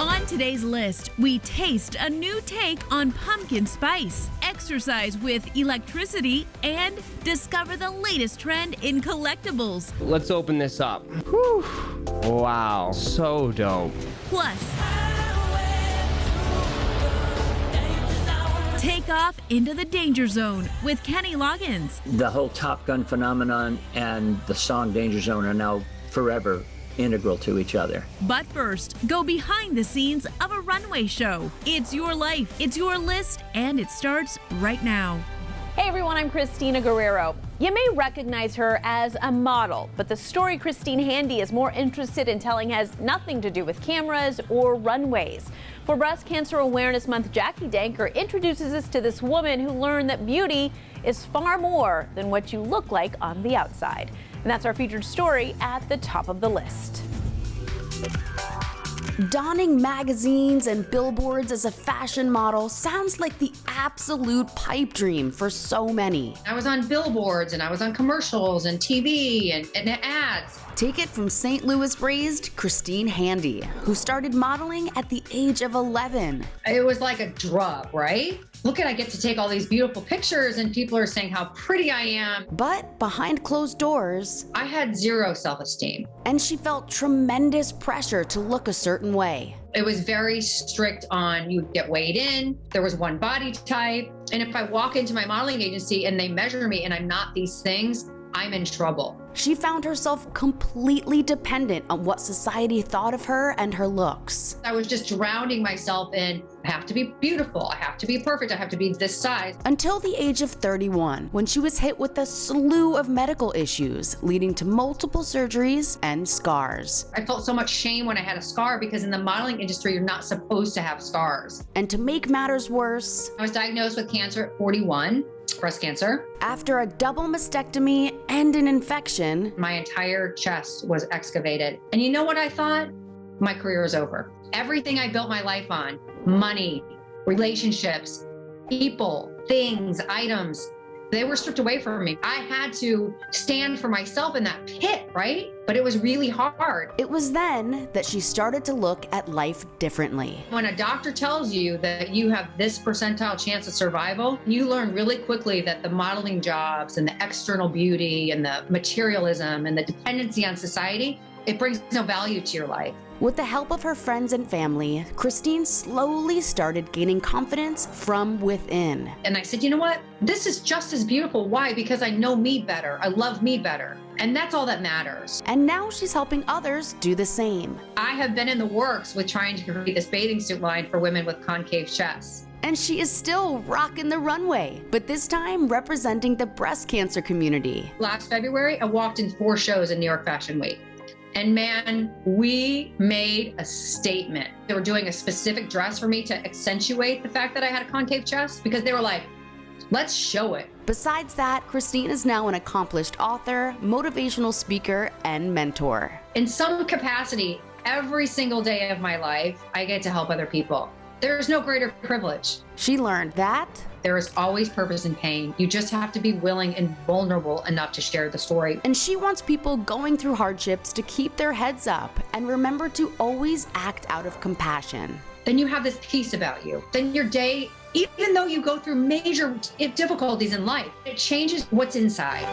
On today's list, we taste a new take on pumpkin spice, exercise with electricity, and discover the latest trend in collectibles. Let's open this up. Whew. Wow, so dope. Plus, take off into the danger zone with Kenny Loggins. The whole Top Gun phenomenon and the song Danger Zone are now forever integral to each other. But first, go behind the scenes of a runway show. It's your life, it's your list, and it starts right now. Hey everyone, I'm Christina Guerrero. You may recognize her as a model, but the story Christine Handy is more interested in telling has nothing to do with cameras or runways. For Breast Cancer Awareness Month, Jackie Danker introduces us to this woman who learned that beauty is far more than what you look like on the outside. And that's our featured story at the top of the list. Donning magazines and billboards as a fashion model sounds like the absolute pipe dream for so many. I was on billboards and I was on commercials and TV and ads. Take it from St. Louis-raised Christine Handy, who started modeling at the age of 11. It was like a drug, right? Look at, I get to take all these beautiful pictures and people are saying how pretty I am. But behind closed doors, I had zero self-esteem. And she felt tremendous pressure to look a certain way. It was very strict on you get weighed in. There was one body type. And if I walk into my modeling agency and they measure me and I'm not these things, I'm in trouble. She found herself completely dependent on what society thought of her and her looks. I was just drowning myself in, I have to be beautiful, I have to be perfect, I have to be this size. Until the age of 31, when she was hit with a slew of medical issues, leading to multiple surgeries and scars. I felt so much shame when I had a scar because in the modeling industry, you're not supposed to have scars. And to make matters worse, I was diagnosed with cancer at 41. Breast cancer. After a double mastectomy and an infection, my entire chest was excavated. And you know what I thought? My career is over. Everything I built my life on, money, relationships, people, things, items, they were stripped away from me. I had to stand for myself in that pit, right? But it was really hard. It was then that she started to look at life differently. When a doctor tells you that you have this percentile chance of survival, you learn really quickly that the modeling jobs and the external beauty and the materialism and the dependency on society, it brings no value to your life. With the help of her friends and family, Christine slowly started gaining confidence from within. And I said, you know what? This is just as beautiful. Why? Because I know me better. I love me better. And that's all that matters. And now she's helping others do the same. I have been in the works with trying to create this bathing suit line for women with concave chests. And she is still rocking the runway, but this time representing the breast cancer community. Last February, I walked in 4 shows in New York Fashion Week. And man, we made a statement. They were doing a specific dress for me to accentuate the fact that I had a concave chest because they were like, let's show it. Besides that, Christine is now an accomplished author, motivational speaker, and mentor. In some capacity, every single day of my life, I get to help other people. There's no greater privilege. She learned that there is always purpose in pain. You just have to be willing and vulnerable enough to share the story. And she wants people going through hardships to keep their heads up and remember to always act out of compassion. Then you have this peace about you. Then your day, even though you go through major difficulties in life, it changes what's inside.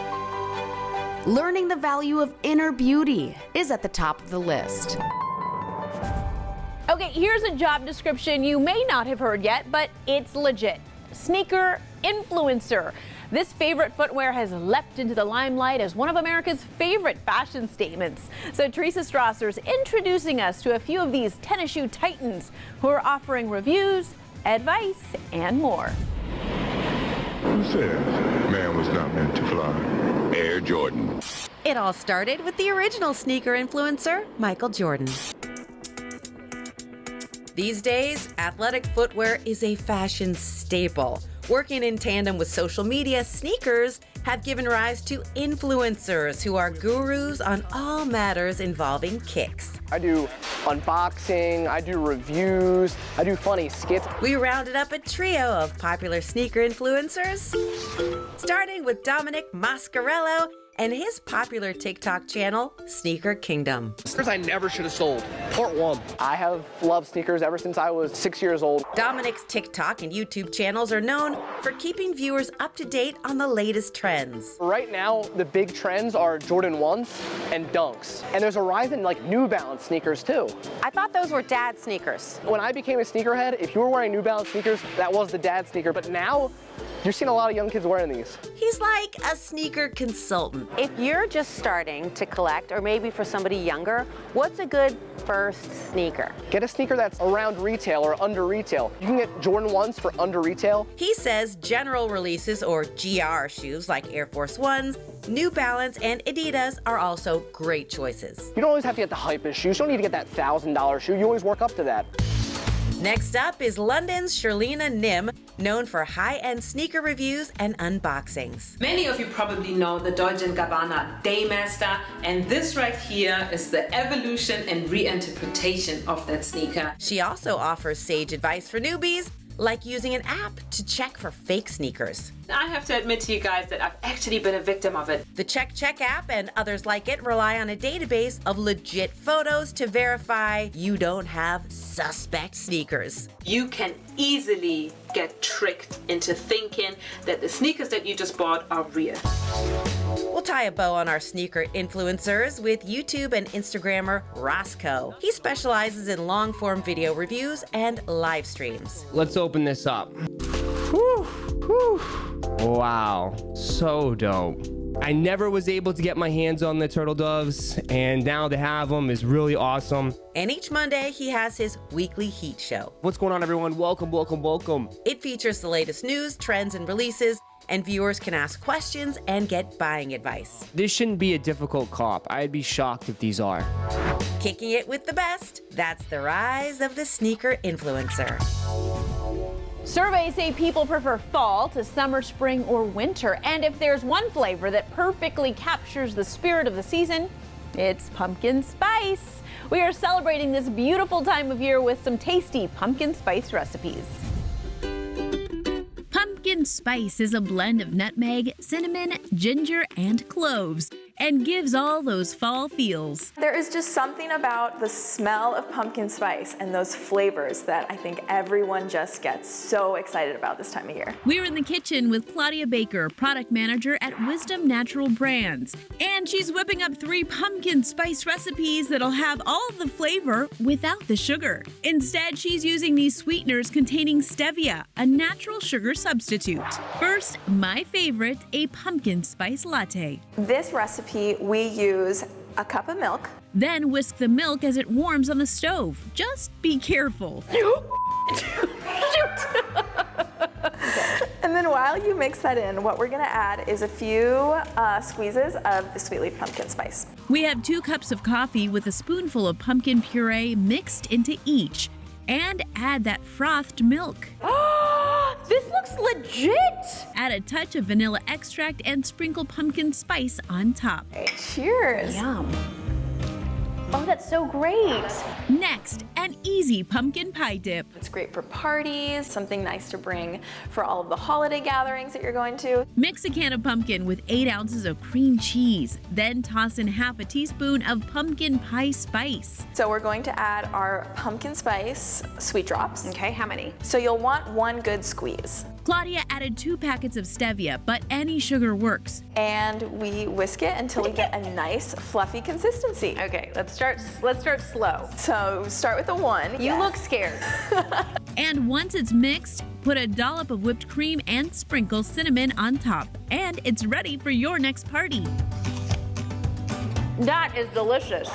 Learning the value of inner beauty is at the top of the list. Okay, here's a job description you may not have heard yet, but it's legit. Sneaker influencer. This favorite footwear has leapt into the limelight as one of America's favorite fashion statements. So Teresa Strasser's introducing us to a few of these tennis shoe titans who are offering reviews, advice, and more. Who says man was not meant to fly? Air Jordan. It all started with the original sneaker influencer, Michael Jordan. These days, athletic footwear is a fashion staple. Working in tandem with social media, sneakers have given rise to influencers who are gurus on all matters involving kicks. I do unboxing, I do reviews, I do funny skits. We rounded up a trio of popular sneaker influencers, starting with Dominic Mascarello and his popular TikTok channel, Sneaker Kingdom. Sneakers I never should have sold. Part 1. I have loved sneakers ever since I was 6 years old. Dominic's TikTok and YouTube channels are known for keeping viewers up to date on the latest trends. Right now, the big trends are Jordan 1s and Dunks. And there's a rise in like New Balance sneakers too. I thought those were dad sneakers. When I became a sneakerhead, if you were wearing New Balance sneakers, that was the dad sneaker. But now, you're seeing a lot of young kids wearing these. He's like a sneaker consultant. If you're just starting to collect, or maybe for somebody younger, what's a good first sneaker? Get a sneaker that's around retail or under retail. You can get Jordan 1s for under retail. He says general releases or GR shoes like Air Force Ones, New Balance, and Adidas are also great choices. You don't always have to get the hypest shoes. You don't need to get that $1,000 shoe. You always work up to that. Next up is London's Sherlina Nim, known for high-end sneaker reviews and unboxings. Many of you probably know the Dolce & Gabbana Daymaster, and this right here is the evolution and reinterpretation of that sneaker. She also offers sage advice for newbies, like using an app to check for fake sneakers. I have to admit to you guys that I've actually been a victim of it. The Check app and others like it rely on a database of legit photos to verify you don't have suspect sneakers. You can easily get tricked into thinking that the sneakers that you just bought are real. We'll tie a bow on our sneaker influencers with YouTube and Instagrammer Roscoe. He specializes in long-form video reviews and live streams. Let's open this up. Whew, whew. Wow, so dope. I never was able to get my hands on the turtle doves, and now to have them is really awesome. And each Monday, he has his weekly heat show. What's going on, everyone? Welcome, welcome, welcome. It features the latest news, trends, and releases, and viewers can ask questions and get buying advice. This shouldn't be a difficult cop. I'd be shocked if these are. Kicking it with the best, that's the rise of the sneaker influencer. Surveys say people prefer fall to summer, spring, or winter. And if there's one flavor that perfectly captures the spirit of the season, it's pumpkin spice. We are celebrating this beautiful time of year with some tasty pumpkin spice recipes. Pumpkin spice is a blend of nutmeg, cinnamon, ginger, and cloves, and gives all those fall feels. There is just something about the smell of pumpkin spice and those flavors that I think everyone just gets so excited about this time of year. We're in the kitchen with Claudia Baker, product manager at Wisdom Natural Brands. And she's whipping up 3 pumpkin spice recipes that'll have all the flavor without the sugar. Instead, she's using these sweeteners containing stevia, a natural sugar substitute. First, my favorite, a pumpkin spice latte. This recipe, we use a cup of milk. Then whisk the milk as it warms on the stove. Just be careful. And then while you mix that in, what we're gonna add is a few squeezes of the sweet leaf pumpkin spice. We have 2 cups of coffee with a spoonful of pumpkin puree mixed into each. And add that frothed milk. This looks legit! Add a touch of vanilla extract and sprinkle pumpkin spice on top. Okay, cheers. Yum. Oh, that's so great. Next, an easy pumpkin pie dip. It's great for parties, something nice to bring for all of the holiday gatherings that you're going to. Mix a can of pumpkin with 8 ounces of cream cheese. Then toss in half a teaspoon of pumpkin pie spice. So we're going to add our pumpkin spice sweet drops. Okay, how many? So you'll want 1 good squeeze. Claudia added 2 packets of stevia, but any sugar works. And we whisk it until we get a nice fluffy consistency. Okay, let's start slow. So start with a 1. You look scared. And once it's mixed, put a dollop of whipped cream and sprinkle cinnamon on top. And it's ready for your next party. That is delicious.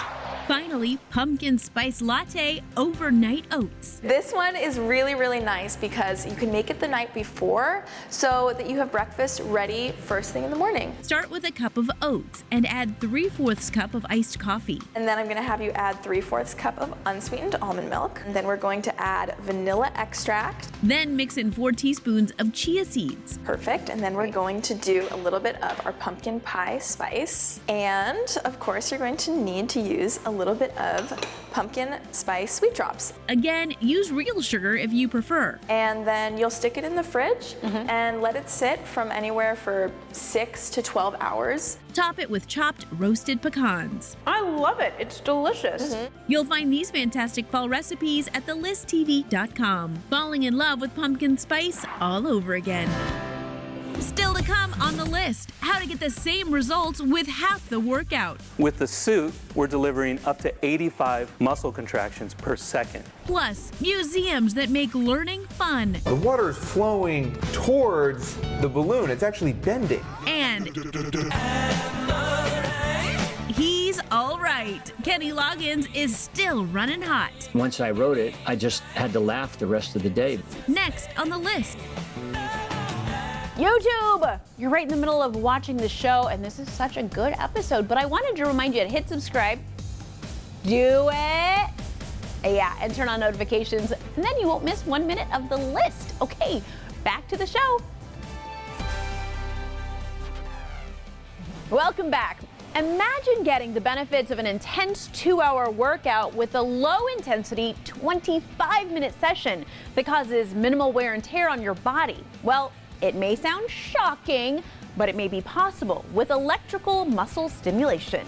Finally, pumpkin spice latte overnight oats. This one is really, really nice because you can make it the night before so that you have breakfast ready first thing in the morning. Start with a cup of oats and add 3/4 cup of iced coffee. And then I'm gonna have you add 3/4 cup of unsweetened almond milk. And then we're going to add vanilla extract. Then mix in 4 teaspoons of chia seeds. Perfect. And then we're going to do a little bit of our pumpkin pie spice. And of course, you're going to need to use a little bit of pumpkin spice sweet drops. Again, use real sugar if you prefer. And then you'll stick it in the fridge and let it sit from anywhere for 6 to 12 hours. Top it with chopped roasted pecans. I love it. It's delicious. You'll find these fantastic fall recipes at thelisttv.com. Falling in love with pumpkin spice all over again. Still to come on the list, how to get the same results with half the workout. With the suit, we're delivering up to 85 muscle contractions per second. Plus, museums that make learning fun. The water is flowing towards the balloon. It's actually bending. And he's all right. Kenny Loggins is still running hot. Once I wrote it, I just had to laugh the rest of the day. Next on the list. YouTube! You're right in the middle of watching the show, and this is such a good episode, but I wanted to remind you to hit subscribe, do it, yeah, and turn on notifications, and then you won't miss 1 minute of the list. Okay, back to the show. Welcome back. Imagine getting the benefits of an intense 2-hour workout with a low-intensity 25-minute session that causes minimal wear and tear on your body. Well, it may sound shocking, but it may be possible with electrical muscle stimulation.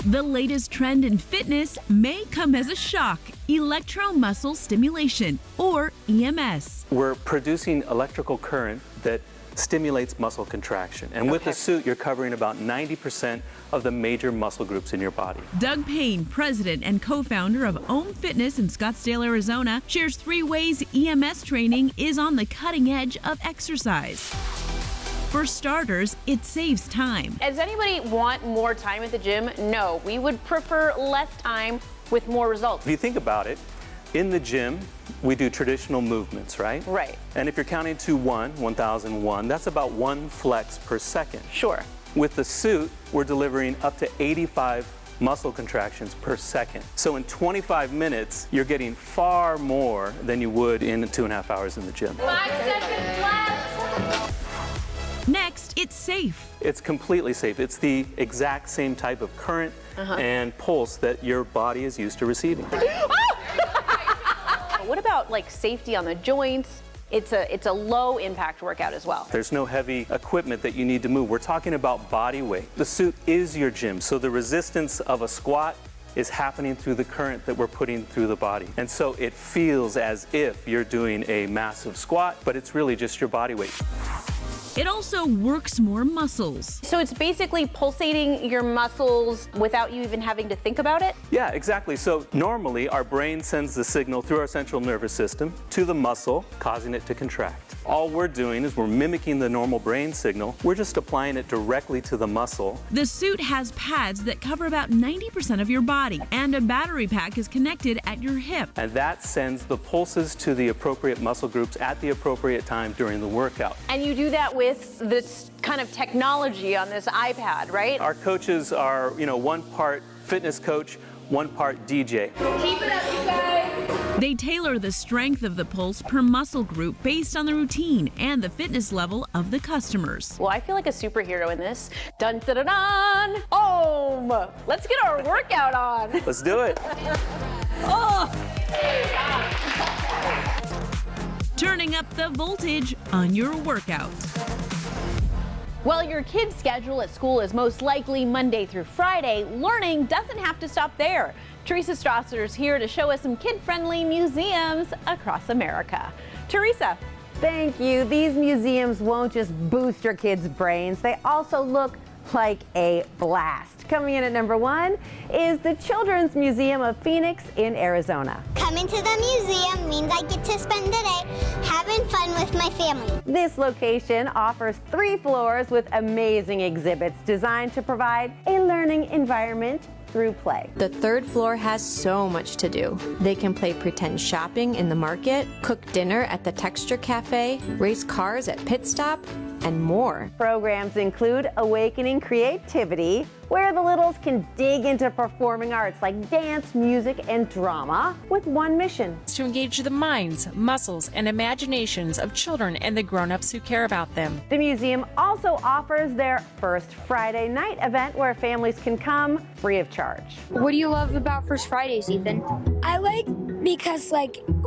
The latest trend in fitness may come as a shock. Electromuscle stimulation, or EMS. We're producing electrical current that stimulates muscle contraction. And with the suit, you're covering about 90% of the major muscle groups in your body. Doug Payne, president and co-founder of Ohm Fitness in Scottsdale, Arizona, shares 3 ways EMS training is on the cutting edge of exercise. For starters, it saves time. Does anybody want more time at the gym? No, we would prefer less time with more results. If you think about it, in the gym, we do traditional movements, right? Right. And if you're counting to 1001, that's about 1 flex per second. Sure. With the suit, we're delivering up to 85 muscle contractions per second. So in 25 minutes, you're getting far more than you would in 2.5 hours in the gym. 5 seconds left. Next, it's safe. It's completely safe. It's the exact same type of current and pulse that your body is used to receiving. What about like safety on the joints? It's a low impact workout as well. There's no heavy equipment that you need to move. We're talking about body weight. The suit is your gym, so the resistance of a squat is happening through the current that we're putting through the body. And so it feels as if you're doing a massive squat, but it's really just your body weight. It also works more muscles. So it's basically pulsating your muscles without you even having to think about it? Yeah, exactly. So normally our brain sends the signal through our central nervous system to the muscle, causing it to contract. All we're doing is we're mimicking the normal brain signal. We're just applying it directly to the muscle. The suit has pads that cover about 90% of your body, and a battery pack is connected at your hip. And that sends the pulses to the appropriate muscle groups at the appropriate time during the workout. And you do that with this kind of technology on this iPad, right? Our coaches are, 1 part fitness coach, 1 part DJ. Keep it up, you guys. They tailor the strength of the pulse per muscle group based on the routine and the fitness level of the customers. Well, I feel like a superhero in this. Dun dun dun dun! Oh, let's get our workout on. Let's do it. Oh. Turning up the voltage on your workout. While your kid's schedule at school is most likely Monday through Friday, learning doesn't have to stop there. Teresa Strasser is here to show us some kid-friendly museums across America. Teresa. Thank you. These museums won't just boost your kids' brains, they also look like a blast. Coming in at number 1 is the Children's Museum of Phoenix in Arizona. Coming to the museum means I get to spend the day having fun with my family. This location offers 3 floors with amazing exhibits designed to provide a learning environment through play. The 3rd floor has so much to do. They can play pretend shopping in the market, cook dinner at the Texture Cafe, race cars at Pit Stop, and more. Programs include Awakening Creativity, where the littles can dig into performing arts like dance, music, and drama with one mission: to engage the minds, muscles, and imaginations of children and the grown-ups who care about them. The museum also offers their First Friday night event where families can come free of charge. What do you love about First Fridays, Ethan? I like because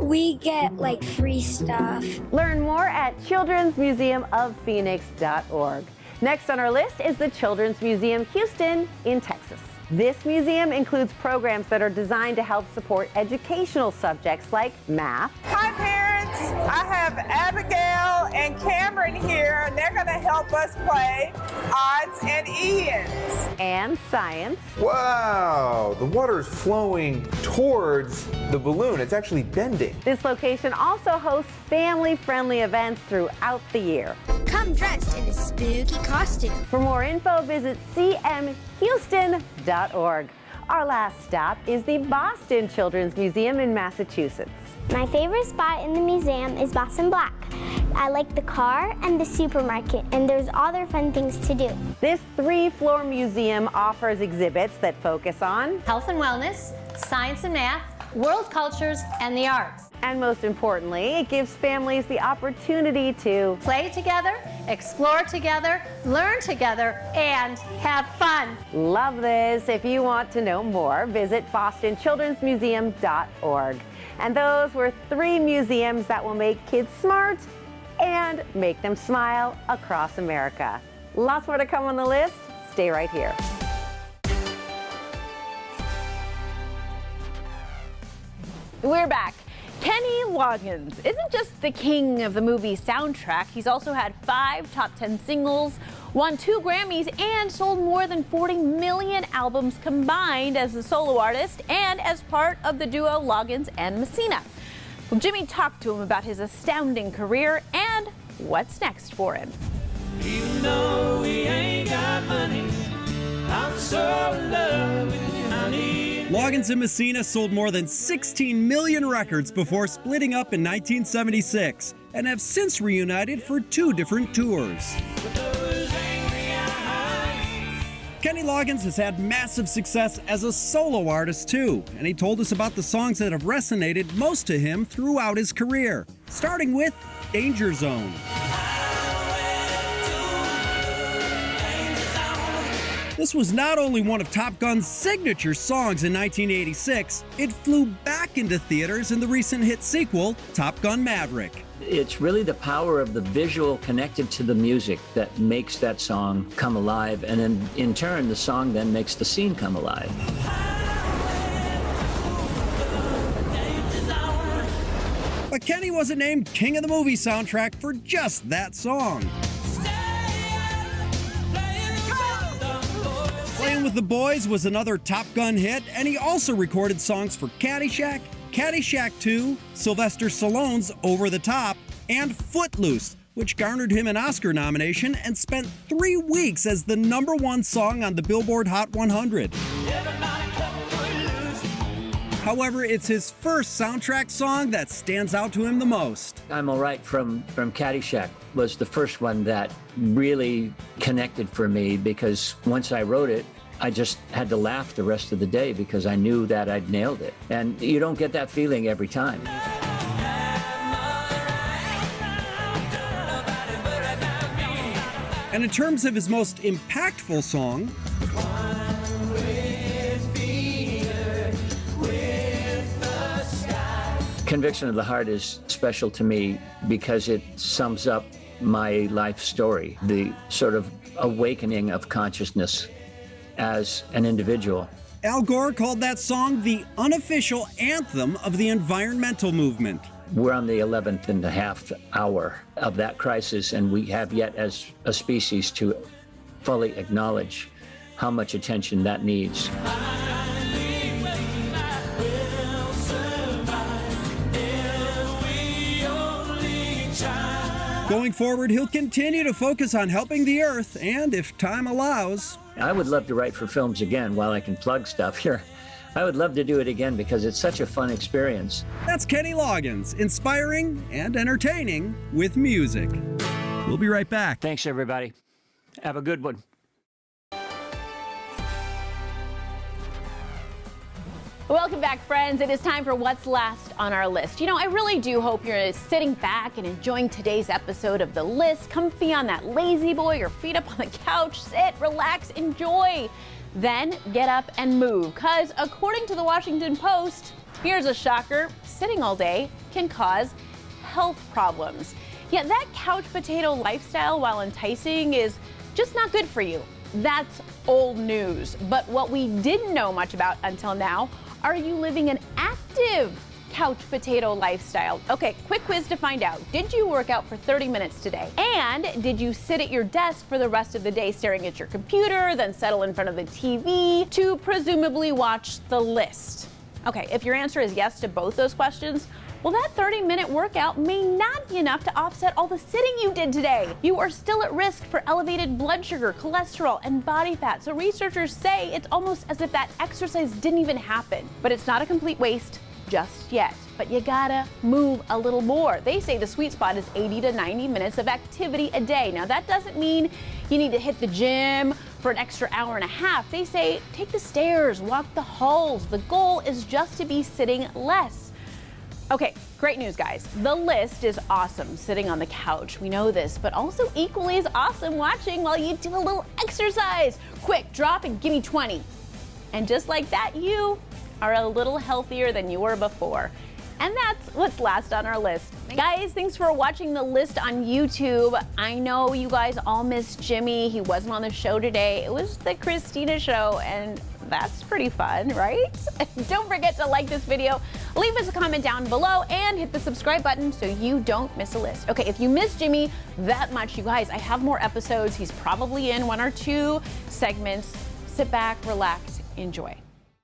we get free stuff. Learn more at childrensmuseumofphoenix.org. Next on our list is the Children's Museum Houston in Texas. This museum includes programs that are designed to help support educational subjects like math. Hi parents, I have Abigail and Cameron here, and they're going to help us play odds and ends. And science. Wow, the water is flowing towards the balloon. It's actually bending. This location also hosts family-friendly events throughout the year. Come dressed in a spooky costume. For more info, visit cmhouston.org. Our last stop is the Boston Children's Museum in Massachusetts. My favorite spot in the museum is Boston Black. I like the car and the supermarket, and there's other fun things to do. This 3-floor museum offers exhibits that focus on health and wellness, science and math, world cultures, and the arts. And most importantly, it gives families the opportunity to play together, explore together, learn together, and have fun. Love this. If you want to know more, visit bostonchildrensmuseum.org. And those were 3 museums that will make kids smart and make them smile across America. Lots more to come on the list. Stay right here. We're back. Kenny Loggins isn't just the king of the movie soundtrack. He's also had 5 top 10 singles, won 2 Grammys, and sold more than 40 million albums combined as a solo artist and as part of the duo Loggins and Messina. Well, Jimmy talked to him about his astounding career and what's next for him. Even though we ain't got money, I'm so in love with you, honey. Loggins and Messina sold more than 16 million records before splitting up in 1976 and have since reunited for 2 different tours. Kenny Loggins has had massive success as a solo artist too, and he told us about the songs that have resonated most to him throughout his career, starting with Danger Zone. This was not only one of Top Gun's signature songs in 1986, it flew back into theaters in the recent hit sequel, Top Gun Maverick. It's really the power of the visual connected to the music that makes that song come alive, and then in turn the song then makes the scene come alive. But Kenny wasn't named King of the Movie soundtrack for just that song. Playing with the Boys was another Top Gun hit, and he also recorded songs for Caddyshack, Caddyshack 2, Sylvester Stallone's Over the Top, and Footloose, which garnered him an Oscar nomination and spent 3 weeks as the #1 song on the Billboard Hot 100. However, it's his first soundtrack song that stands out to him the most. I'm Alright from Caddyshack was the first one that really connected for me, because once I wrote it, I just had to laugh the rest of the day because I knew that I'd nailed it. And you don't get that feeling every time. And in terms of his most impactful song, Conviction of the Heart is special to me because it sums up my life story, the sort of awakening of consciousness as an individual. Al Gore called that song the unofficial anthem of the environmental movement. We're on the 11th and a half hour of that crisis, and we have yet as a species to fully acknowledge how much attention that needs. Going forward, he'll continue to focus on helping the Earth, and if time allows, I would love to write for films again while I can plug stuff here. I would love to do it again because it's such a fun experience. That's Kenny Loggins, inspiring and entertaining with music. We'll be right back. Thanks, everybody. Have a good one. Welcome back, friends. It is time for what's last on our list. You know, I really do hope you're sitting back and enjoying today's episode of The List, comfy on that lazy boy, your feet up on the couch, sit, relax, enjoy. Then get up and move, because according to the Washington Post, here's a shocker, sitting all day can cause health problems. Yet that couch potato lifestyle, while enticing, is just not good for you. That's old news. But what we didn't know much about until now, are you living an active couch potato lifestyle? Okay, quick quiz to find out. Did you work out for 30 minutes today? And did you sit at your desk for the rest of the day staring at your computer, then settle in front of the TV to presumably watch The List? Okay, if your answer is yes to both those questions, well, that 30-minute workout may not be enough to offset all the sitting you did today. You are still at risk for elevated blood sugar, cholesterol, and body fat. So researchers say it's almost as if that exercise didn't even happen. But it's not a complete waste just yet. But you gotta move a little more. They say the sweet spot is 80 to 90 minutes of activity a day. Now, that doesn't mean you need to hit the gym for an extra hour and a half. They say take the stairs, walk the halls. The goal is just to be sitting less. Okay, great news, guys. The List is awesome sitting on the couch. We know this, but also equally as awesome watching while you do a little exercise. Quick, drop and give me 20. And just like that, you are a little healthier than you were before. And that's what's last on our list. Guys, thanks for watching The List on YouTube. I know you guys all miss Jimmy. He wasn't on the show today. It was the Christina show, and that's pretty fun, right? Don't forget to like this video, leave us a comment down below, and hit the subscribe button so you don't miss a list. Okay, if you miss Jimmy that much, you guys, I have more episodes. He's probably in 1 or 2 segments. Sit back, relax, enjoy.